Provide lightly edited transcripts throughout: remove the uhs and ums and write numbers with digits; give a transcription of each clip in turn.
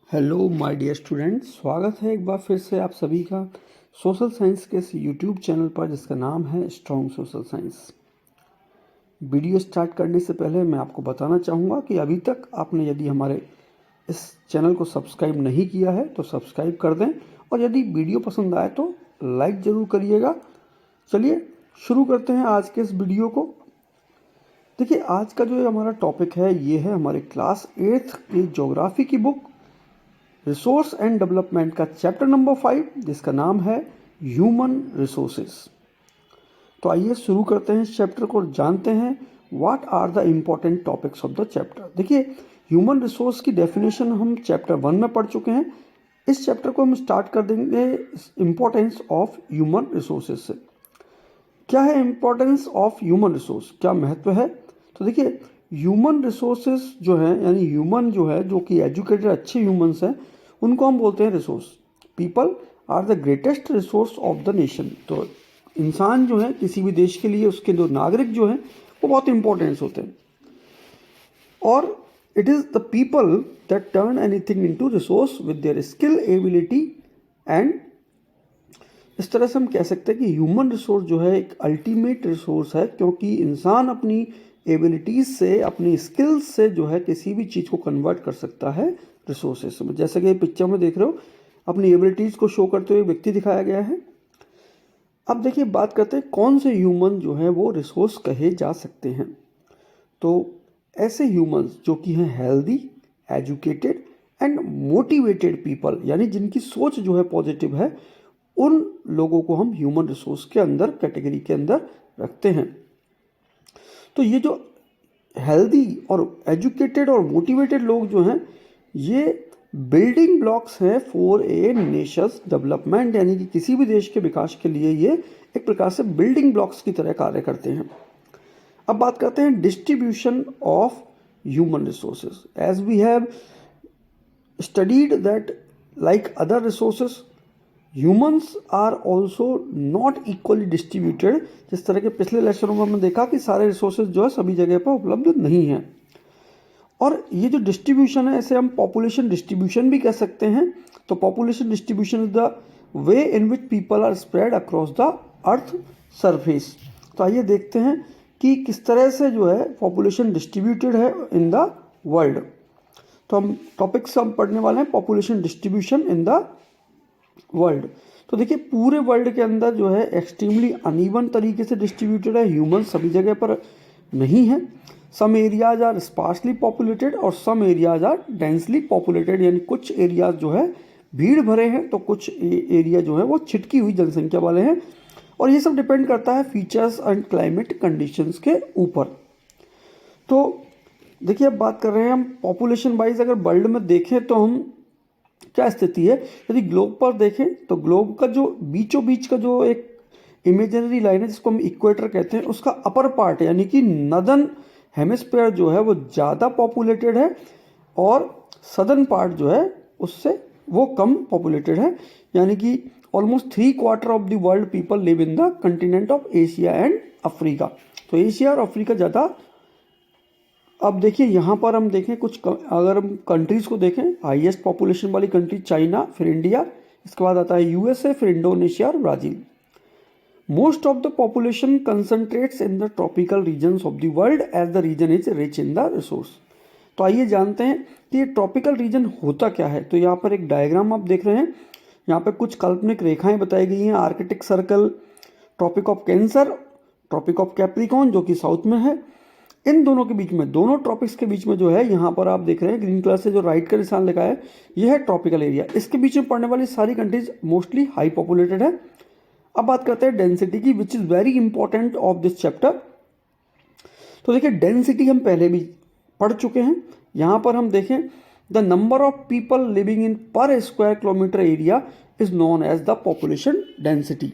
Hello my dear student, स्वागत है एक बार फिर से आप सभी का सोशल साइंस के इस यूट्यूब चैनल पर जिसका नाम है strong social science. Video start करने से पहले मैं आपको बताना चाहूँगा कि अभी तक आपने यदि हमारे इस चैनल को सब्सक्राइब नहीं किया है तो सब्सक्राइब कर दें, और यदि वीडियो पसंद आए तो लाइक ज़रूर करिएगा। चलिए शुरू करते हैं आज के इस वीडियो को। देखिए, आज का जो हमारा टॉपिक है ये है हमारे क्लास 8th की ज्योग्राफी की बुक रिसोर्स एंड डेवलपमेंट का चैप्टर नंबर 5 जिसका नाम है ह्यूमन रिसोर्सेस। तो आइए शुरू करते हैं इस चैप्टर को और जानते हैं what are the important topics of the chapter. देखिए, ह्यूमन रिसोर्स की डेफिनेशन हम चैप्टर 1 में पढ़ चुके हैं। इस चैप्टर को हम स्टार्ट कर देंगे इम्पोर्टेंस ऑफ ह्यूमन रिसोर्सेज से। क्या है इम्पोर्टेंस ऑफ ह्यूमन रिसोर्स, क्या महत्व है? तो देखिए, ह्यूमन रिसोर्सेज जो है यानी ह्यूमन जो है, जो कि एजुकेटेड अच्छे ह्यूमंस हैं, उनको हम बोलते हैं resource. People are the greatest resource of the nation. तो इंसान जो है किसी भी देश के लिए, उसके जो नागरिक जो हैं वो बहुत इंपॉर्टेंस होते हैं। और it is the people that turn anything into resource with their skill, ability and इस तरह से हम कह सकते हैं कि ह्यूमन रिसोर्स जो है एक अल्टीमेट रिसोर्स है, क्योंकि इंसान अपनी एबिलिटीज से, अपनी स्किल्स से जो है किसी भी चीज़ को कन्वर्ट कर सकता है रिसोर्सेस में। जैसे कि पिक्चर में देख रहे हो, अपनी एबिलिटीज को शो करते हुए व्यक्ति दिखाया गया है। अब देखिए, बात करते हैं कौन से ह्यूमन जो है वो रिसोर्स कहे जा सकते हैं। तो ऐसे ह्यूमंस जो कि हैं healthy, educated and motivated people, यानी जिनकी सोच जो है पॉजिटिव है, उन लोगों को हम ह्यूमन रिसोर्स के अंदर, कैटेगरी के अंदर रखते हैं। तो ये जो हेल्दी और एजुकेटेड और मोटिवेटेड लोग जो हैं, ये बिल्डिंग ब्लॉक्स हैं फॉर ए नेशंस डेवलपमेंट, यानी कि किसी भी देश के विकास के लिए ये एक प्रकार से बिल्डिंग ब्लॉक्स की तरह कार्य करते हैं। अब बात करते हैं distribution of human resources. As we have studied that like other resources, humans are also not equally distributed. जिस तरह के पिछले लेक्चरों में हमने देखा कि सारे रिसोर्सेज जो है सभी जगह पर उपलब्ध नहीं हैं। और ये जो डिस्ट्रीब्यूशन है, इसे हम पॉपुलेशन डिस्ट्रीब्यूशन भी कह सकते हैं। तो population distribution is the way in which people are spread across the earth surface. तो आइए देखते हैं कि किस तरह से जो है पॉपुलेशन डिस्ट्रीब्यूटेड है इन द वर्ल्ड। तो हम टॉपिक सब पढ़ने वाले हैं population distribution in the world. तो देखिए, पूरे वर्ल्ड के अंदर जो है एक्सट्रीमली अनइवन तरीके से डिस्ट्रीब्यूटेड है। ह्यूमन सभी जगह पर नहीं है। Some areas are sparsely populated और some areas are densely populated, यानी कुछ एरियाज जो है भीड़ भरे हैं तो कुछ एरिया जो है वो छिटकी हुई जनसंख्या वाले हैं। और ये सब डिपेंड करता है फीचर्स एंड क्लाइमेट कंडीशंस के ऊपर। तो देखिए, अब बात कर रहे हैं हम पॉपुलेशन वाइज। अगर वर्ल्ड में देखें तो हम क्या स्थिति है, यदि ग्लोब पर देखें तो ग्लोब का जो बीचों बीच का जो एक इमेजिनरी लाइन है जिसको हम इक्वेटर कहते हैं, उसका अपर पार्ट यानी कि नदर्न हेमिस्फीयर जो है वो ज़्यादा पॉपुलेटेड है, और सदर्न पार्ट जो है उससे वो कम पॉपुलेटेड है। यानी कि almost 3/4 of the world people live in the continent of Asia and Africa. तो एशिया और अफ्रीका ज़्यादा। अब देखिए, यहाँ पर हम देखें कुछ अगर हम कंट्रीज़ को देखें, हाईएस्ट पॉपुलेशन वाली कंट्री चाइना, फिर इंडिया, इसके बाद आता है यूएसए, फिर इंडोनेशिया और Brazil. Most of the population concentrates in the tropical regions of the world as the region is rich in the resource. तो आइए जानते हैं कि ये ट्रॉपिकल रीजन होता क्या है। तो यहाँ पर एक डायग्राम आप देख रहे हैं, यहाँ पर कुछ काल्पनिक रेखाएं बताई गई हैं। Arctic Circle, Tropic of Cancer, Tropic of Capricorn जो कि साउथ में है। इन दोनों के बीच में, दोनों ट्रॉपिक्स के बीच में जो है, यहाँ पर आप देख रहे हैं ग्रीन कलर से जो राइट का निशान लिखा है, ये है ट्रॉपिकल एरिया। इसके बीच में पड़ने वाली सारी कंट्रीज मोस्टली हाई पॉपुलेटेड है। अब बात करते हैं डेंसिटी की, which is very important of this chapter. तो देखिए, डेंसिटी हम पहले भी पढ़ चुके हैं। यहाँ पर हम देखें, the number of people living in per square kilometre area is known as the population density.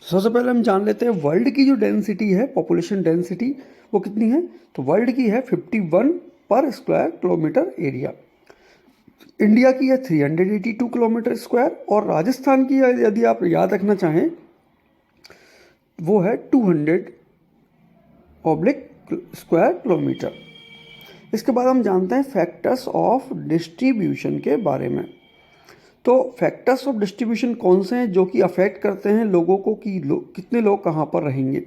सबसे पहले हम जान लेते हैं वर्ल्ड की जो डेंसिटी है, पॉपुलेशन डेंसिटी, वो कितनी है। तो वर्ल्ड की है 51 पर स्क्वायर किलोमीटर एरिया। इंडिया की है 382 किलोमीटर स्क्वायर, और राजस्थान की यदि आप याद रखना चाहें वो है 200 स्क्वायर किलोमीटर। इसके बाद हम जानते हैं फैक्टर्स ऑफ डिस्ट्रीब्यूशन के बारे में। तो फैक्टर्स ऑफ डिस्ट्रीब्यूशन कौन से हैं जो कि अफेक्ट करते हैं लोगों को कि कितने लोग कहाँ पर रहेंगे।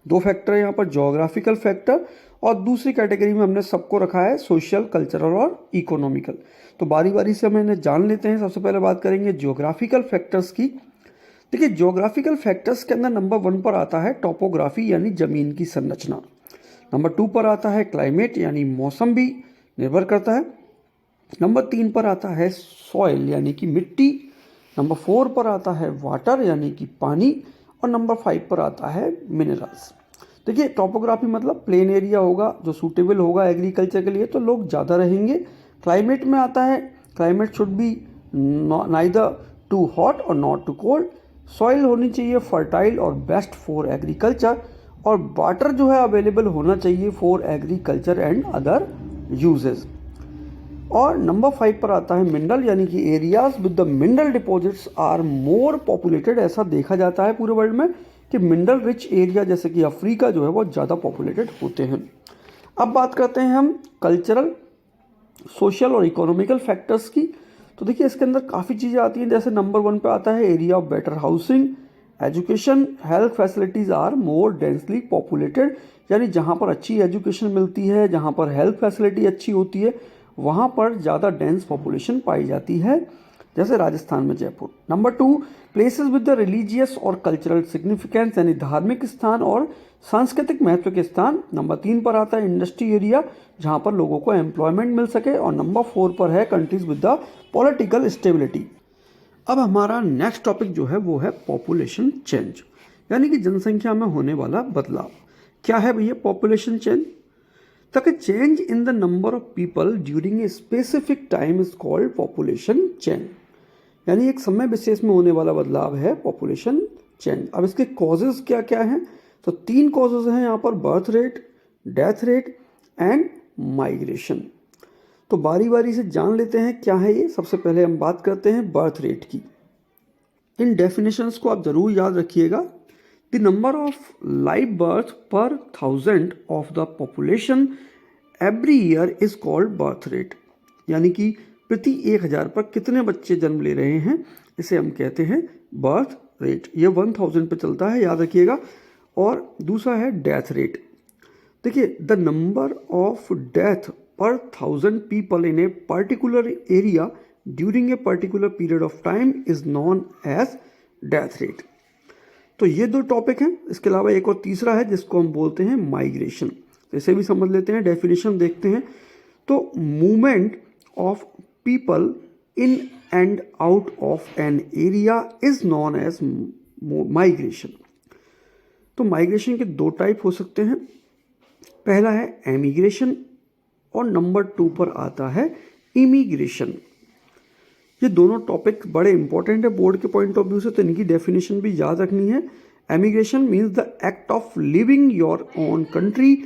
दो फैक्टर है यहाँ पर, ज्योग्राफिकल फैक्टर और दूसरी कैटेगरी में हमने सबको रखा है सोशल, कल्चरल और इकोनॉमिकल। तो बारी बारी से हम इन्हें जान लेते हैं। सबसे पहले बात करेंगे ज्योग्राफिकल फैक्टर्स की। देखिए, ज्योग्राफिकल फैक्टर्स के अंदर नंबर 1 पर आता है टोपोग्राफी यानी ज़मीन की संरचना। नंबर 2 पर आता है क्लाइमेट यानी मौसम भी निर्भर करता है। नंबर 3 पर आता है सॉइल यानी कि मिट्टी। नंबर 4 पर आता है वाटर यानी कि पानी। और नंबर 5 पर आता है मिनरल्स। देखिए, टोपोग्राफी मतलब प्लेन एरिया होगा जो सूटेबल होगा एग्रीकल्चर के लिए, तो लोग ज़्यादा रहेंगे। क्लाइमेट में आता है climate should be neither too hot और नॉट टू कोल्ड। सॉइल होनी चाहिए फर्टाइल और बेस्ट फॉर एग्रीकल्चर। और वाटर जो है अवेलेबल होना चाहिए for agriculture and other uses. और नंबर 5 पर आता है मिनरल यानी कि areas with the mineral deposits are more populated. ऐसा देखा जाता है पूरे वर्ल्ड में कि मिनरल रिच एरिया जैसे कि अफ्रीका जो है वो ज़्यादा पॉपुलेटेड होते हैं। अब बात करते हैं हम कल्चरल, सोशल और इकोनॉमिकल फैक्टर्स की। तो देखिए, इसके अंदर काफ़ी चीज़ें आती हैं। जैसे नंबर 1 पे आता है area of better housing, education, health facilities are more densely populated. यानी जहाँ पर अच्छी एजुकेशन मिलती है, जहाँ पर हेल्थ फैसिलिटी अच्छी होती है, वहाँ पर ज़्यादा डेंस पॉपुलेशन पाई जाती है, जैसे राजस्थान में Jaipur. Number 2, places with the religious और कल्चरल सिग्निफिकेंस यानी धार्मिक स्थान और सांस्कृतिक महत्व के स्थान। नंबर 3 पर आता है इंडस्ट्री एरिया जहाँ पर लोगों को एम्प्लॉयमेंट मिल सके। और नंबर 4 पर है countries with the political stability. अब हमारा नेक्स्ट टॉपिक जो है वो है पॉपुलेशन चेंज यानी कि जनसंख्या में होने वाला बदलाव। क्या है भैया population change? The change in the number of people during a specific time is called population change। यानी एक समय विशेष में होने वाला बदलाव है पॉपुलेशन चेंज। अब इसके कॉजेज क्या क्या हैं? तो 3 कॉजेज हैं यहाँ पर, birth rate, death rate and migration. तो बारी बारी से जान लेते हैं क्या है ये। सबसे पहले हम बात करते हैं बर्थ रेट की। इन डेफिनेशंस को आप जरूर याद रखिएगा। The number of live births per 1000 of the population every year is called birth rate। यानी कि प्रति 1000 पर कितने बच्चे जन्म ले रहे हैं, इसे हम कहते हैं बर्थ रेट। ये 1000 पे चलता है, याद रखिएगा। और दूसरा है डेथ रेट। देखिए, the number of death per 1000 people in a particular area during a particular period of time is known as death rate. तो ये 2 टॉपिक हैं। इसके अलावा एक और तीसरा है जिसको हम बोलते हैं माइग्रेशन। तो इसे भी समझ लेते हैं, डेफिनेशन देखते हैं। तो movement of people in and out of an area is known as migration. तो माइग्रेशन के 2 टाइप हो सकते हैं। पहला है एमिग्रेशन और नंबर 2 पर आता है इमिग्रेशन। ये दोनों टॉपिक बड़े इंपॉर्टेंट है बोर्ड के पॉइंट ऑफ व्यू से, तो इनकी डेफिनेशन भी याद रखनी है। Emigration means the act of living your own country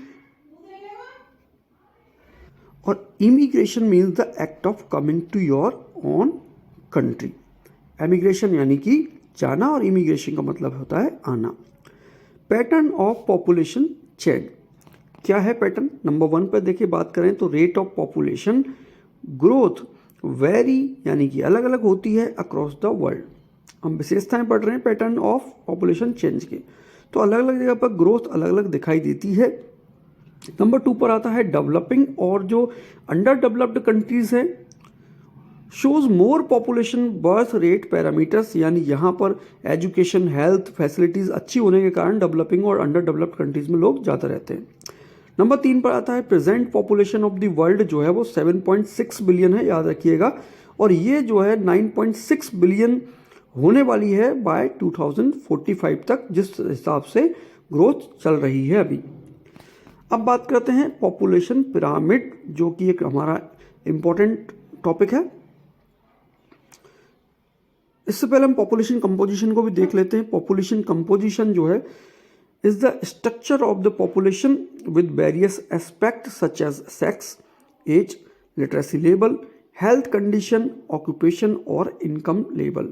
और immigration means the act of coming to your own country. Emigration यानी कि जाना और इमिग्रेशन का मतलब होता है आना। पैटर्न ऑफ पॉपुलेशन चेंज क्या है पैटर्न? नंबर 1 पर देखिए बात करें तो rate of population growth very यानी कि अलग अलग होती है अक्रॉस द वर्ल्ड। हम विशेषताएं पढ़ रहे हैं पैटर्न ऑफ पॉपुलेशन चेंज के, तो अलग अलग जगह पर ग्रोथ अलग अलग दिखाई देती है। नंबर 2 पर आता है डेवलपिंग और जो अंडर डेवलप्ड कंट्रीज है shows more population birth rate parameters, यानी यहाँ पर एजुकेशन हेल्थ फैसिलिटीज अच्छी होने के कारण डेवलपिंग और अंडर डेवलप्ड कंट्रीज में लोग ज़्यादा रहते हैं। नंबर 3 पर आता है present population of the world जो है वो 7.6 बिलियन है, याद रखिएगा। और ये जो है 9.6 बिलियन होने वाली है बाय 2045 तक, जिस हिसाब से ग्रोथ चल रही है अभी। अब बात करते हैं पॉपुलेशन पिरामिड, जो कि एक हमारा इंपॉर्टेंट टॉपिक है। इससे पहले हम पॉपुलेशन कंपोजिशन को भी देख लेते हैं। पॉपुलेशन कंपोजिशन जो है is the structure of the population with various aspects such as sex, age, literacy level, health condition, occupation और income level।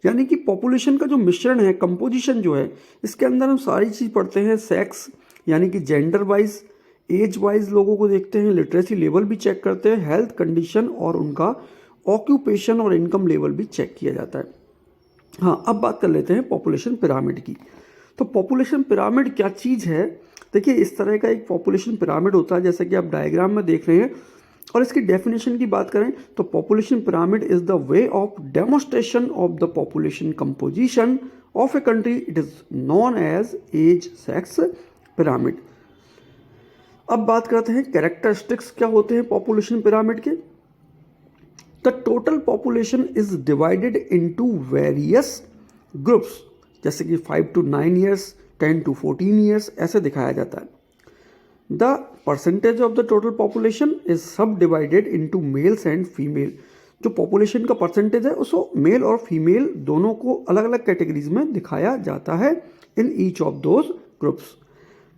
यानी कि पॉपुलेशन का जो मिश्रण है, कंपोजिशन जो है, इसके अंदर हम सारी चीज़ पढ़ते हैं। सेक्स यानी कि जेंडर वाइज, एज वाइज लोगों को देखते हैं, लिटरेसी लेवल भी चेक करते हैं, हेल्थ कंडीशन और उनका ऑक्यूपेशन और इनकम लेवल भी चेक किया जाता है। हाँ, अब बात कर लेते हैं पॉपुलेशन पिरामिड की। तो पॉपुलेशन पिरामिड क्या चीज़ है? देखिए, इस तरह का एक पॉपुलेशन पिरामिड होता है जैसे कि आप डायग्राम में देख रहे हैं। और इसकी डेफिनेशन की बात करें तो population pyramid is the way of demonstration of the population composition of a country. It is known as age sex pyramid. अब बात करते हैं कैरेक्टरिस्टिक्स क्या होते हैं पॉपुलेशन पिरामिड के। The total population is divided into various groups, जैसे कि 5 to 9 ईयर्स, 10 to 14 ईयर्स, ऐसे दिखाया जाता है। The percentage of the total population is subdivided into males and female. जो पॉपुलेशन का परसेंटेज है उसको मेल और फीमेल दोनों को अलग अलग कैटेगरीज में दिखाया जाता है in each of those groups.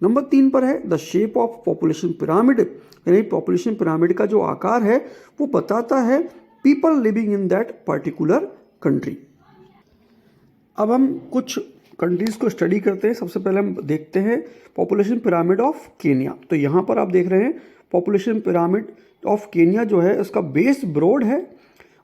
Number 3 पर है the shape of population pyramid, यानी पॉपुलेशन पिरामिड का जो आकार है वो बताता है people living in that particular country. अब हम कुछ कंट्रीज को स्टडी करते हैं। सबसे पहले हम देखते हैं पॉपुलेशन पिरामिड ऑफ केन्या। तो यहाँ पर आप देख रहे हैं पॉपुलेशन पिरामिड ऑफ केन्या जो है उसका बेस ब्रॉड है,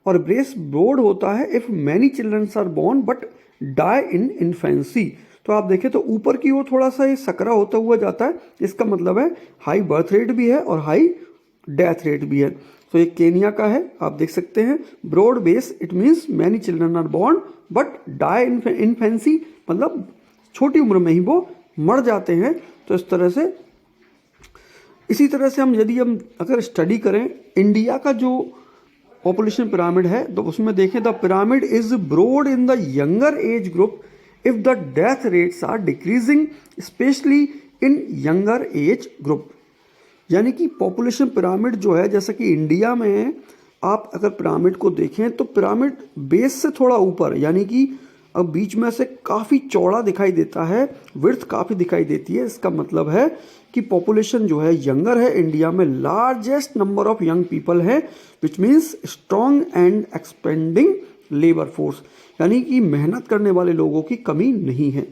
और बेस ब्रॉड होता है if many childrens are born but die in infancy. तो आप देखें तो ऊपर की ओर थोड़ा सा ये सकरा होता हुआ जाता है, इसका मतलब है हाई बर्थ रेट भी है और हाई डेथ रेट भी है। तो ये केन्या का है, आप देख सकते हैं broad base, it means many children are born but die in infancy, मतलब छोटी उम्र में ही वो मर जाते हैं। तो इस तरह से, इसी तरह से हम अगर स्टडी करें इंडिया का जो पॉपुलेशन पिरामिड है तो उसमें देखें the pyramid is broad in the younger age group if the death rates are decreasing especially in younger age group. यानी कि पॉपुलेशन पिरामिड जो है, जैसा कि इंडिया में आप अगर पिरामिड को देखें तो पिरामिड बेस से थोड़ा ऊपर, यानी कि अब बीच में से काफ़ी चौड़ा दिखाई देता है, विड्थ काफ़ी दिखाई देती है। इसका मतलब है कि पॉपुलेशन जो है यंगर है, इंडिया में largest number of young people है, which means strong and expanding labour force, यानी कि मेहनत करने वाले लोगों की कमी नहीं है।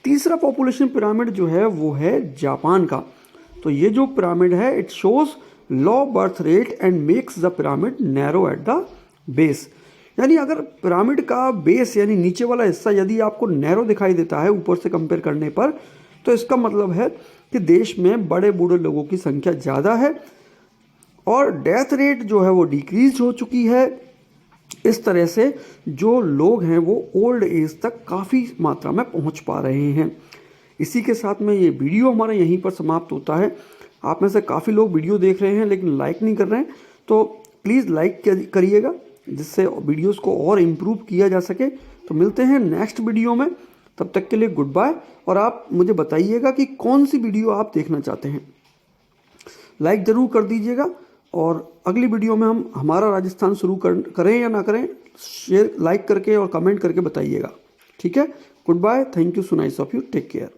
तीसरा पॉपुलेशन पिरामिड जो है वो है जापान का। तो ये जो पिरामिड है it shows low birth rate and makes the pyramid narrow at the base. यानी अगर पिरामिड का बेस यानी नीचे वाला हिस्सा यदि आपको नैरो दिखाई देता है ऊपर से कंपेयर करने पर, तो इसका मतलब है कि देश में बड़े बूढ़े लोगों की संख्या ज़्यादा है और डेथ रेट जो है वो डिक्रीज हो चुकी है। इस तरह से जो लोग हैं वो ओल्ड एज तक काफ़ी मात्रा में पहुंच पा रहे हैं। इसी के साथ में ये वीडियो हमारा यहीं पर समाप्त होता है। आप में से काफ़ी लोग वीडियो देख रहे हैं लेकिन लाइक नहीं कर रहे हैं, तो प्लीज़ लाइक करिएगा जिससे वीडियोस को और इम्प्रूव किया जा सके। तो मिलते हैं नेक्स्ट वीडियो में, तब तक के लिए गुड बाय। और आप मुझे बताइएगा कि कौन सी वीडियो आप देखना चाहते हैं, लाइक ज़रूर कर दीजिएगा। और अगली वीडियो में हम हमारा राजस्थान शुरू करें या ना करें, शेयर लाइक करके और कमेंट करके बताइएगा। ठीक है, good bye, thank you so nice of you, take care.